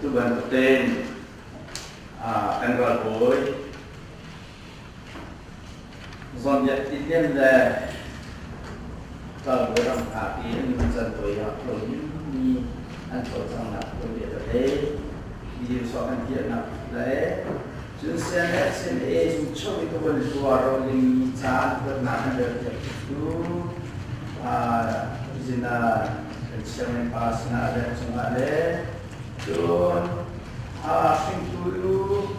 Tuhan tên anh gọi với dọn dẹp ít nhân là tờ với đồng hạ tí anh dần tuổi học rồi như anh tổ rằng là tôi biết ở đây đi so anh thiện nào đấy chúng sẽ dùng cho cái tôi vẫn vừa rồi đi trả được nạn được itu zina siang pas na ada sungale don singkulu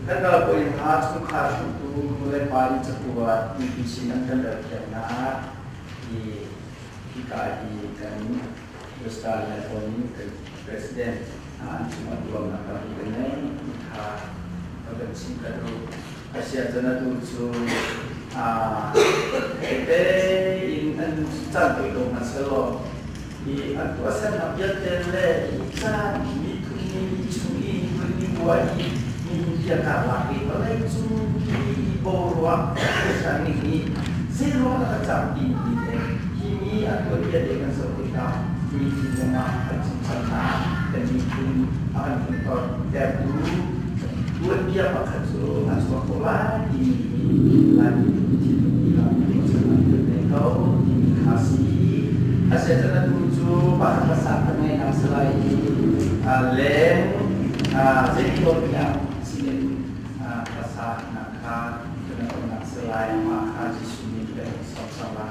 dan kalau poin hat sungkha sungtu mulai pali cetua di sini kan ada kena di kaki kan besar dan poin presiden cuma dua mata ini pada singkat tu Asia jana tu kita in cantik dong masalah di akuasan nabiat tele ikan mituni cumi beri buat ini dia kalah itu lagi cumi borwa kesan ini zero macam ini aku dia dengan seperti ini cuma cinta dan itu akan kita jadu buat dia makan so masuk sekolah ini lagi kau dikasih Asia jana tuju para besar pemain yang selain lem jadi yang sini besar nak dengan selain maka di sini dan sama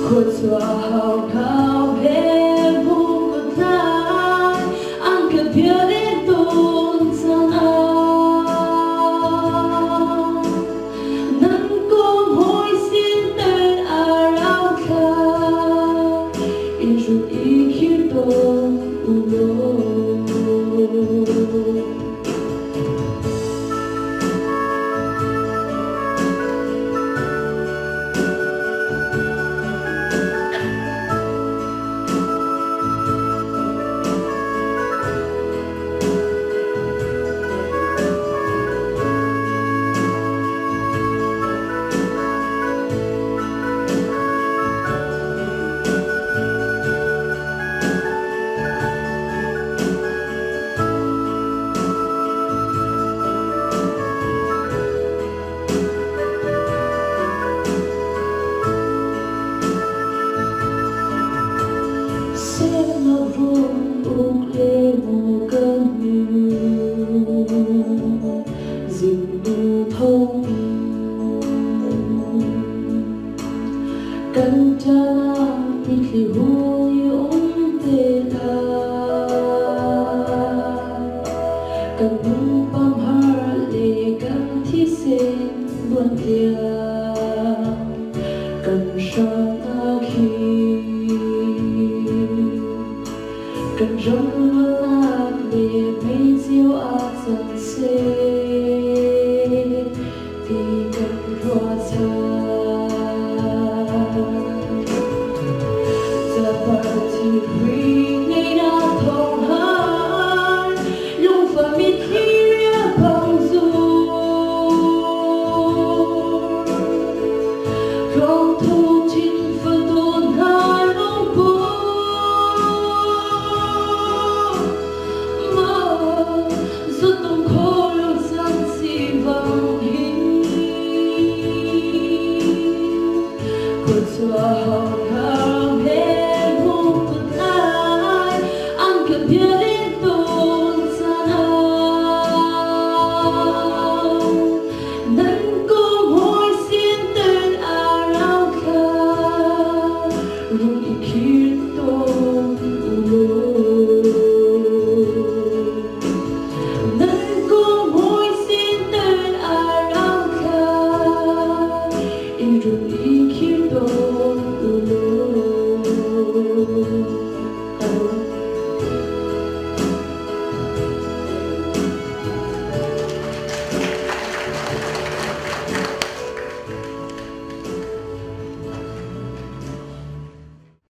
could xóa hào khao em vô một thái anh cần biết đến tôn gian nắng con hối xin tên arauca in chút ý khiến tôi ulo sẽ nó rung ung lê mùa cơn mưa dừng lưu thông căn cha mi khi hui ung tê la căn bung băm har lê căn thi sen buồn tia căn sang na khi cần rong luôn ác để mấy diêu ác dần xê thì cần hoa xa giờ bà thì huy ngay đã thông hát lúc và mít khi bằng dù không thu chính phần tồn hai lúc bố rất đông khổ lúc gian si vàng hình cuộc xóa hào